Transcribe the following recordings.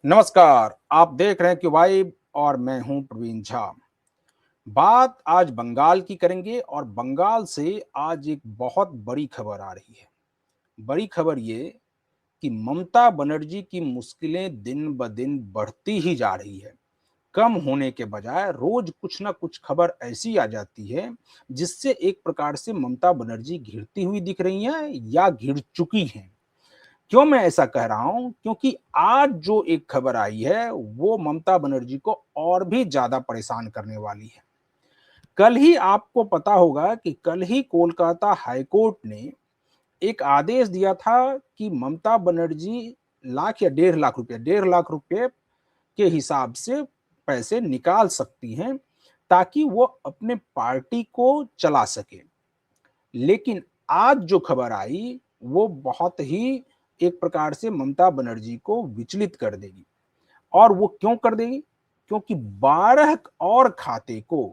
नमस्कार, आप देख रहे हैं कि वाइब और मैं हूं प्रवीण झा। बात आज बंगाल की करेंगे और बंगाल से आज एक बहुत बड़ी खबर आ रही है। बड़ी खबर ये कि ममता बनर्जी की मुश्किलें दिन ब दिन बढ़ती ही जा रही है। कम होने के बजाय रोज कुछ ना कुछ खबर ऐसी आ जाती है जिससे एक प्रकार से ममता बनर्जी घिरती हुई दिख रही हैं या घिर चुकी हैं। क्यों मैं ऐसा कह रहा हूं? क्योंकि आज जो एक खबर आई है वो ममता बनर्जी को और भी ज्यादा परेशान करने वाली है। कल ही आपको पता होगा कि कल ही कोलकाता हाईकोर्ट ने एक आदेश दिया था कि ममता बनर्जी लाख या 1.5 लाख रुपए के हिसाब से पैसे निकाल सकती हैं ताकि वो अपने पार्टी को चला सके। लेकिन आज जो खबर आई वो बहुत ही एक प्रकार से ममता बनर्जी को विचलित कर देगी। और वो क्यों कर देगी? क्योंकि 12 और खाते को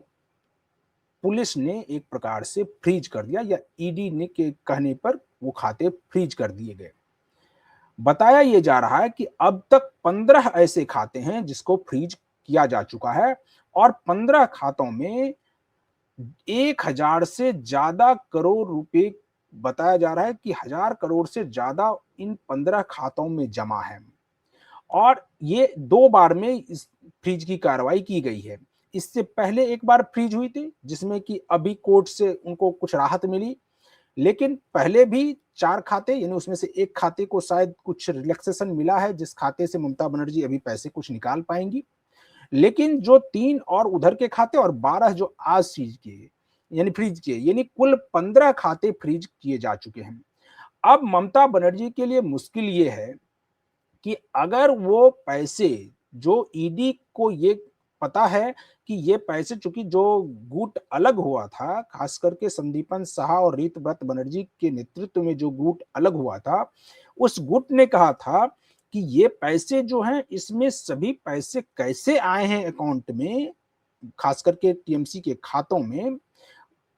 पुलिस ने एक प्रकार से फ्रीज कर दिया, या ईडी ने के कहने पर वो खाते फ्रीज कर दिए गए। बताया ये जा रहा है कि अब तक 15 ऐसे खाते हैं जिसको फ्रीज किया जा चुका है, और 15 खातों में 1,000 से ज्यादा करोड़ रुपए, बताया जा रहा है कि 1,000 करोड़ से ज्यादा इन 15 खातों में जमा है। और ये 2 बार में इस फ्रीज की कार्रवाई की गई है। इससे पहले एक बार फ्रीज हुई थी जिसमें कि अभी कोर्ट से उनको कुछ राहत मिली। लेकिन पहले भी 4 खाते, यानी उसमें से एक खाते को शायद कुछ रिलैक्सेशन मिला है, जिस खाते से ममता बनर्जी अभी पैसे कुछ निकाल पाएंगी। लेकिन जो 3 और उधर के खाते और 12 जो आज सीज किए, यानी फ्रीज किए, यानी कुल 15 खाते फ्रीज किए जा चुके हैं। अब ममता बनर्जी के लिए मुश्किल ये है कि अगर वो पैसे, जो ईडी को ये पता है कि ये पैसे, चूंकि जो गुट अलग हुआ था, खास करके संदीपन साहा और रीतव्रत बनर्जी के नेतृत्व में जो गुट अलग हुआ था, उस गुट ने कहा था कि ये पैसे जो हैं, इसमें सभी पैसे कैसे आए हैं अकाउंट में, खास करके टीएमसी के खातों में,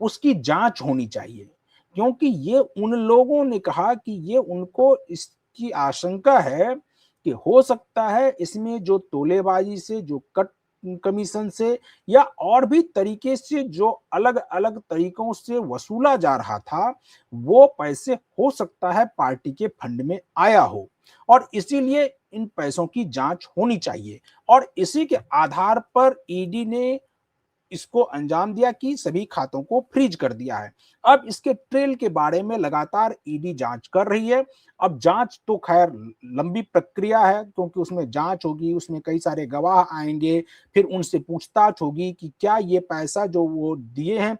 उसकी जांच होनी चाहिए। क्योंकि ये उन लोगों ने कहा कि ये उनको इसकी आशंका है कि हो सकता है इसमें जो तोलेबाजी से, जो कट कमीशन से, या और भी तरीके से जो अलग अलग तरीकों से वसूला जा रहा था, वो पैसे हो सकता है पार्टी के फंड में आया हो, और इसीलिए इन पैसों की जांच होनी चाहिए। और इसी के आधार पर ईडी ने इसको अंजाम दिया कि सभी खातों को फ्रीज कर दिया है। अब इसके ट्रेल के बारे में लगातार ईडी जांच कर रही है। अब जांच तो खैर लंबी प्रक्रिया है, क्योंकि उसमें जांच होगी, उसमें कई सारे गवाह आएंगे, फिर उनसे पूछताछ होगी कि क्या ये पैसा जो वो दिए हैं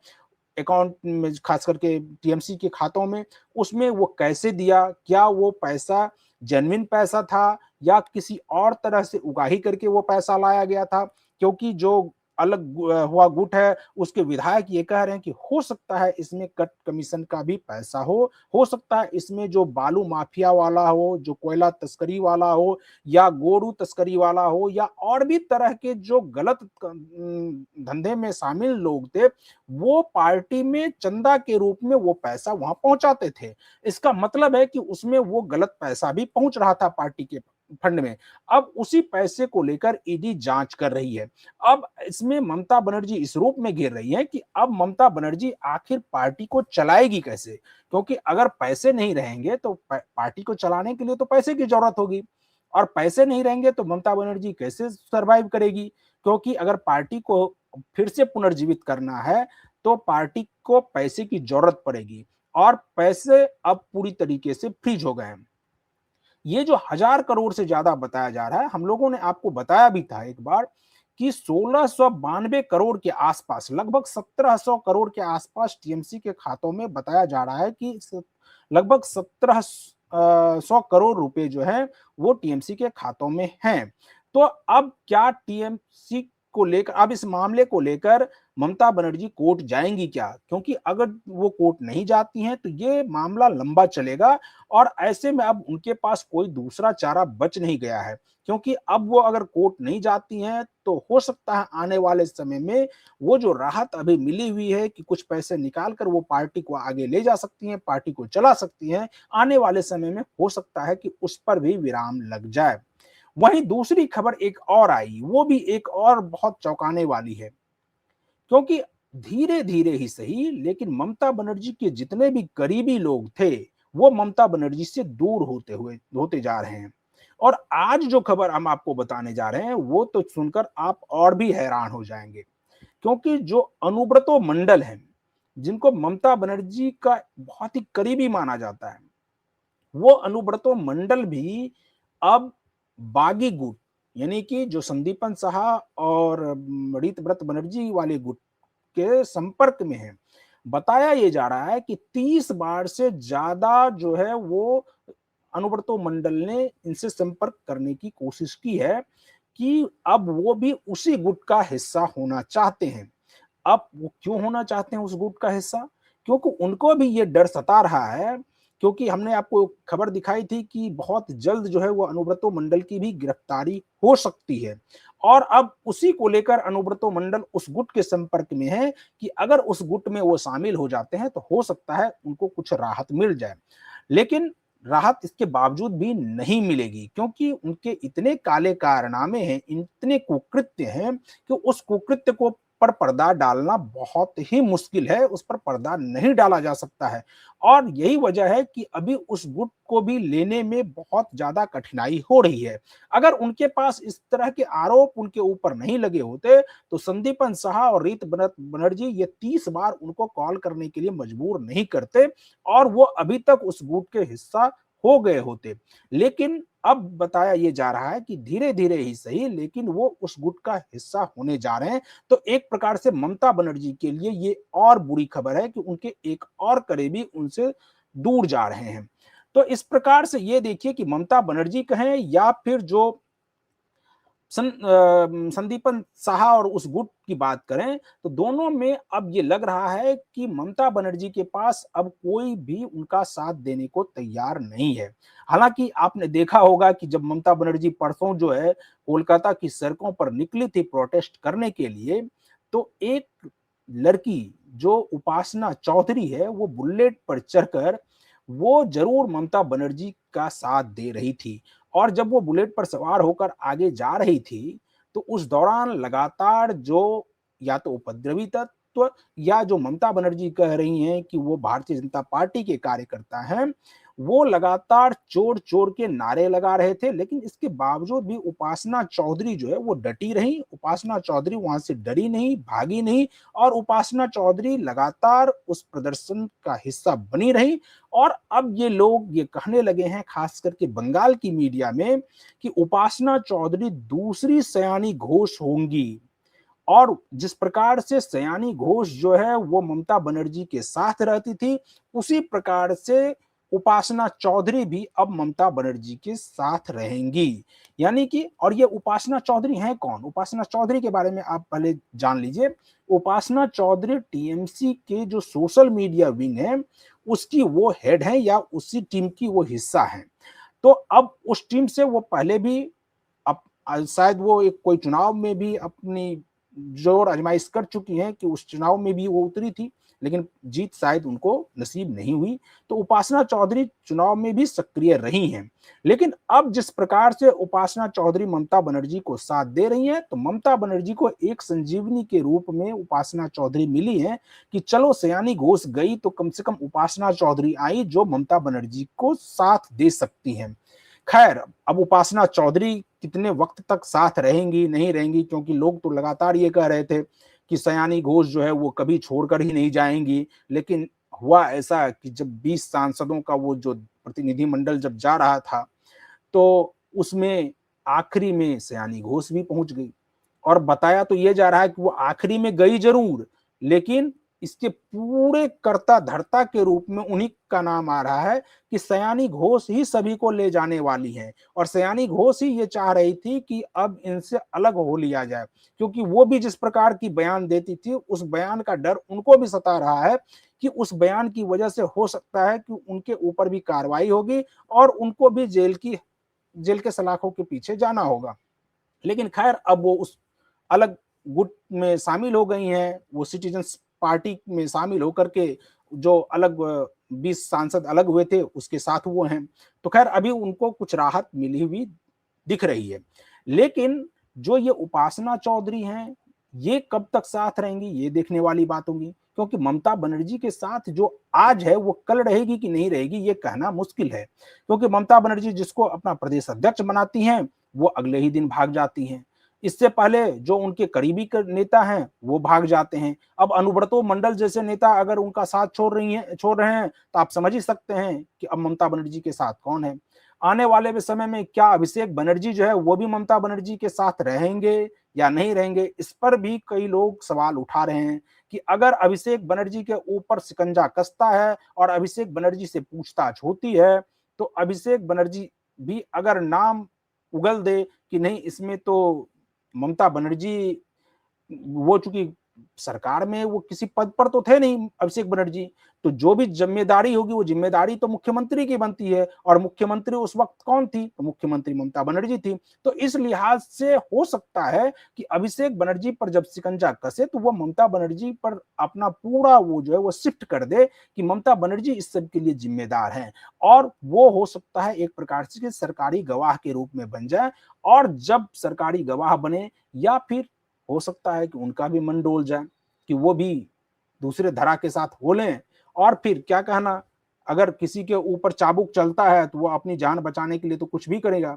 अकाउंट में, खास करके टीएमसी के खातों में, उसमें वो कैसे दिया, क्या वो पैसा जेन्युइन पैसा था या किसी और तरह से उगाही करके वो पैसा लाया गया था। क्योंकि जो अलग हुआ गुट है, उसके विधायक ये कह रहे हैं कि हो सकता है इसमें कट कमीशन का भी पैसा हो सकता है इसमें जो बालू माफिया वाला हो, जो कोयला तस्करी वाला हो, या गोरू तस्करी वाला हो, या और भी तरह के जो गलत धंधे में शामिल लोग थे, वो पार्टी में चंदा के रूप में वो पैसा वहां पहुंचाते थे। इसका मतलब है कि उसमें वो गलत पैसा भी पहुंच रहा था पार्टी के फंड में। अब उसी पैसे को लेकर ईडी जांच कर रही है। अब इसमें ममता बनर्जी इस रूप में घिर रही है कि अब ममता बनर्जी आखिर पार्टी को चलाएगी कैसे? क्योंकि अगर पैसे नहीं रहेंगे तो पार्टी को चलाने के लिए तो पैसे की जरूरत होगी, और पैसे नहीं रहेंगे तो ममता बनर्जी कैसे सरवाइव करेगी? क्योंकि अगर पार्टी को फिर से पुनर्जीवित करना है तो पार्टी को पैसे की जरूरत पड़ेगी, और पैसे अब पूरी तरीके से फ्रीज हो गए हैं। ये जो 1,000 करोड़ से ज्यादा बताया जा रहा है, हम लोगों ने आपको बताया भी था एक बार कि 1692 करोड़ के आसपास, लगभग 1,700 करोड़ के आसपास टीएमसी के खातों में, बताया जा रहा है कि लगभग 1,700 करोड़ रुपए जो है वो टीएमसी के खातों में हैं। तो अब क्या टीएमसी को लेकर, अब इस मामले को लेकर ममता बनर्जी कोर्ट जाएंगी क्या? क्योंकि अगर वो कोर्ट नहीं जाती हैं तो ये मामला लंबा चलेगा, और ऐसे में अब उनके पास कोई दूसरा चारा बच नहीं गया है। क्योंकि अब वो अगर कोर्ट नहीं जाती हैं तो हो सकता है आने वाले समय में वो जो राहत अभी मिली हुई है कि कुछ पैसे निकाल कर वो पार्टी को आगे ले जा सकती हैं, पार्टी को चला सकती हैं, आने वाले समय में हो सकता है कि उस पर भी विराम लग जाए। वहीं दूसरी खबर एक और आई, वो भी एक और बहुत चौंकाने वाली है, क्योंकि धीरे-धीरे ही सही लेकिन ममता बनर्जी के जितने भी करीबी लोग थे, वो ममता बनर्जी से दूर होते जा रहे हैं। और आज जो खबर हम आपको बताने जा रहे हैं, वो तो सुनकर आप और भी हैरान हो जाएँगे। क्योंकि जो अनुब्रतो मंडल हैं, जिनको ममता बनर्जी का बहुत ही करीबी माना जाता है, वो अनुब्रतो मंडल भी अब बागी गुट यानी कि जो संदीपन साहा और रीतव्रत बनर्जी वाले गुट के संपर्क में है। बताया ये जा रहा है कि 30 बार से ज्यादा जो है वो अनुव्रतो मंडल ने इनसे संपर्क करने की कोशिश की है कि अब वो भी उसी गुट का हिस्सा होना चाहते हैं। अब वो क्यों होना चाहते हैं उस गुट का हिस्सा? क्योंकि उनको भी ये डर सता रहा है, क्योंकि हमने आपको खबर दिखाई थी कि बहुत जल्द जो है वो अनुव्रतो मंडल की भी गिरफ्तारी हो सकती है। और अब उसी को लेकर अनुव्रतो मंडल उस गुट के संपर्क में है कि अगर उस गुट में वो शामिल हो जाते हैं तो हो सकता है उनको कुछ राहत मिल जाए। लेकिन राहत इसके बावजूद भी नहीं मिलेगी, क्योंकि उनके इतने काले कारनामे हैं, इतने कुकृत्य हैं कि उस कुकृत्य को पर पर्दा डालना बहुत ही मुश्किल है, उस पर पर्दा नहीं डाला जा सकता है। और यही वजह है कि अभी उस गुट को भी लेने में बहुत ज़्यादा कठिनाई हो रही है। अगर उनके पास इस तरह के आरोप उनके ऊपर नहीं लगे होते, तो संदीपन साहा और रीतव्रत बनर्जी ये 30 बार उनको कॉल करने के लिए मजबूर नहीं करते और वो अभी तक उस गुट के हिस्सा हो गए होते। लेकिन अब बताया ये जा रहा है कि धीरे-धीरे ही सही लेकिन वो उस गुट का हिस्सा होने जा रहे हैं। तो एक प्रकार से ममता बनर्जी के लिए ये और बुरी खबर है कि उनके एक और करीबी उनसे दूर जा रहे हैं। तो इस प्रकार से ये देखिए कि ममता बनर्जी कहें या फिर जो संदीपन साहा और उस गुट की बात करें तो दोनों में अब ये लग रहा है कि ममता बनर्जी के पास अब कोई भी उनका साथ देने को तैयार नहीं है। हालांकि आपने देखा होगा कि जब ममता बनर्जी परसों जो है कोलकाता की सड़कों पर निकली थी प्रोटेस्ट करने के लिए, तो एक लड़की जो उपासना चौधरी है वो बुलेट पर चढ़कर वो जरूर ममता बनर्जी का साथ दे रही थी। और जब वो बुलेट पर सवार होकर आगे जा रही थी, तो उस दौरान लगातार जो या तो उपद्रवी तत्व या जो ममता बनर्जी कह रही हैं कि वो भारतीय जनता पार्टी के कार्यकर्ता हैं, वो लगातार चोर-चोर के नारे लगा रहे थे। लेकिन इसके बावजूद भी उपासना चौधरी जो है वो डटी रहीं, उपासना चौधरी वहाँ से डरी नहीं, भागी नहीं और उपासना चौधरी लगातार उस प्रदर्शन का हिस्सा बनी रहीं। और अब ये लोग ये कहने लगे हैं खास करके बंगाल की मीडिया में कि उपासना चौधरी दूसरी सयानी घोष होंगी। और जिस प्रकार से सयानी घोष जो है वो ममता बनर्जी के साथ रहती थी, उसी प्रकार से उपासना चौधरी भी अब ममता बनर्जी के साथ रहेंगी। यानी कि और ये उपासना चौधरी हैं कौन? उपासना चौधरी के बारे में आप पहले जान लीजिए। उपासना चौधरी टीएमसी के जो सोशल मीडिया विंग है, उसकी वो हेड है या उसी टीम की वो हिस्सा है। तो अब उस टीम से वो पहले भी अब शायद वो एक कोई चुनाव में भी अपनी जोर आजमाइश कर चुकी हैं कि उस चुनाव में भी वो उतरी थी, लेकिन जीत शायद उनको नसीब नहीं हुई। तो उपासना चौधरी चुनाव में भी सक्रिय रही हैं। लेकिन अब जिस प्रकार से उपासना चौधरी ममता बनर्जी को साथ दे रही हैं, तो ममता बनर्जी को एक संजीवनी के रूप में उपासना चौधरी मिली है कि चलो सयानी घोष गई तो कम से कम उपासना चौधरी आई जो ममता बनर्जी को साथ दे सकती हैं। खैर, अब उपासना चौधरी कितने वक्त तक साथ रहेंगी, नहीं रहेंगी, क्योंकि लोग तो लगातार ये कह रहे थे कि सयानी घोष जो है वो कभी छोड़कर ही नहीं जाएंगी। लेकिन हुआ ऐसा कि जब 20 सांसदों का वो जो प्रतिनिधिमंडल जब जा रहा था, तो उसमें आखिरी में सयानी घोष भी पहुंच गई। और बताया तो ये जा रहा है कि वो आखिरी में गई जरूर, लेकिन इसके पूरे कर्ता धर्ता के रूप में उन्हीं का नाम आ रहा है कि सयानी घोष ही सभी को ले जाने वाली हैं। और सयानी घोष ही ये चाह रही थी कि अब इनसे अलग हो लिया जाए, क्योंकि वो भी जिस प्रकार की बयान देती थी उस बयान का डर उनको भी सता रहा है कि उस बयान की वजह से हो सकता है कि उनके ऊपर भी कार्रवाई होगी और उनको भी जेल के सलाखों के पीछे जाना होगा। लेकिन खैर अब वो उस अलग गुट में शामिल हो गई हैं, वो सिटीजन्स पार्टी में शामिल होकर के जो अलग 20 सांसद अलग हुए थे उसके साथ वो हैं। तो खैर अभी उनको कुछ राहत मिली हुई दिख रही है। लेकिन जो ये उपासना चौधरी हैं, ये कब तक साथ रहेंगी, ये देखने वाली बात होगी। क्योंकि ममता बनर्जी के साथ जो आज है वो कल रहेगी कि नहीं रहेगी, ये कहना मुश्किल है। क्योंकि ममता बनर्जी जिसको अपना प्रदेश अध्यक्ष बनाती हैं, वो अगले ही दिन भाग जाती हैं। इससे पहले जो उनके करीबी नेता हैं वो भाग जाते हैं। अब अनुव्रतो मंडल जैसे नेता अगर उनका साथ छोड़ रहे हैं, तो आप समझ ही सकते हैं कि अब ममता बनर्जी के साथ कौन है। आने वाले समय में क्या अभिषेक बनर्जी जो है वो भी ममता बनर्जी के साथ रहेंगे या नहीं रहेंगे, इस पर भी कई लोग सवाल उठा रहे हैं कि अगर अभिषेक बनर्जी के ऊपर शिकंजा कसता है और अभिषेक बनर्जी से पूछताछ होती है, तो अभिषेक बनर्जी भी अगर नाम उगल दे कि नहीं इसमें तो ममता बनर्जी, वो चूंकि सरकार में वो किसी पद पर तो थे नहीं अभिषेक बनर्जी, तो जो भी जिम्मेदारी होगी वो जिम्मेदारी तो मुख्यमंत्री की बनती है, और मुख्यमंत्री उस वक्त कौन थी, तो मुख्यमंत्री ममता बनर्जी थी। तो इस लिहाज से हो सकता है कि अभिषेक बनर्जी पर जब शिकंजा कसे तो वो ममता बनर्जी पर अपना पूरा वो जो है वो शिफ्ट कर दे कि ममता बनर्जी इस सब के लिए जिम्मेदार हैं, और वो हो सकता है एक प्रकार से सरकारी गवाह के रूप में बन जाए। और जब सरकारी गवाह बने, या फिर हो सकता है कि उनका भी मन डोल जाए कि वो भी दूसरे धरा के साथ हो लें, और फिर क्या कहना, अगर किसी के ऊपर चाबुक चलता है तो वो अपनी जान बचाने के लिए तो कुछ भी करेगा,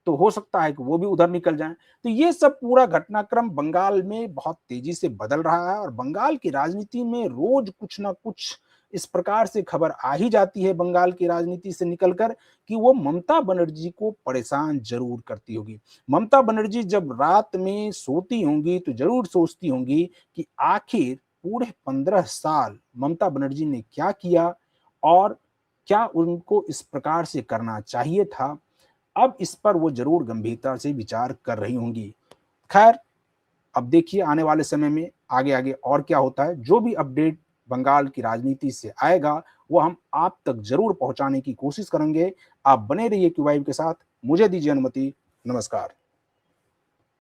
तो हो सकता है कि वो भी उधर निकल जाए। तो ये सब पूरा घटनाक्रम बंगाल में बहुत तेजी से बदल रहा है, और बंगाल की राजनीति में रोज कुछ ना कुछ इस प्रकार से खबर आ ही जाती है बंगाल की राजनीति से निकलकर कि वो ममता बनर्जी को परेशान जरूर करती होगी। ममता बनर्जी जब रात में सोती होंगी तो जरूर सोचती होंगी कि आखिर पूरे 15 साल ममता बनर्जी ने क्या किया, और क्या उनको इस प्रकार से करना चाहिए था। अब इस पर वो जरूर गंभीरता से विचार कर रही होंगी। खैर, अब देखिए आने वाले समय में आगे आगे और क्या होता है। जो भी अपडेट बंगाल की राजनीति से आएगा वो हम आप तक जरूर पहुंचाने की कोशिश करेंगे। आप बने रहिए क्यू वाइब के साथ। मुझे दीजिए अनुमति। नमस्कार।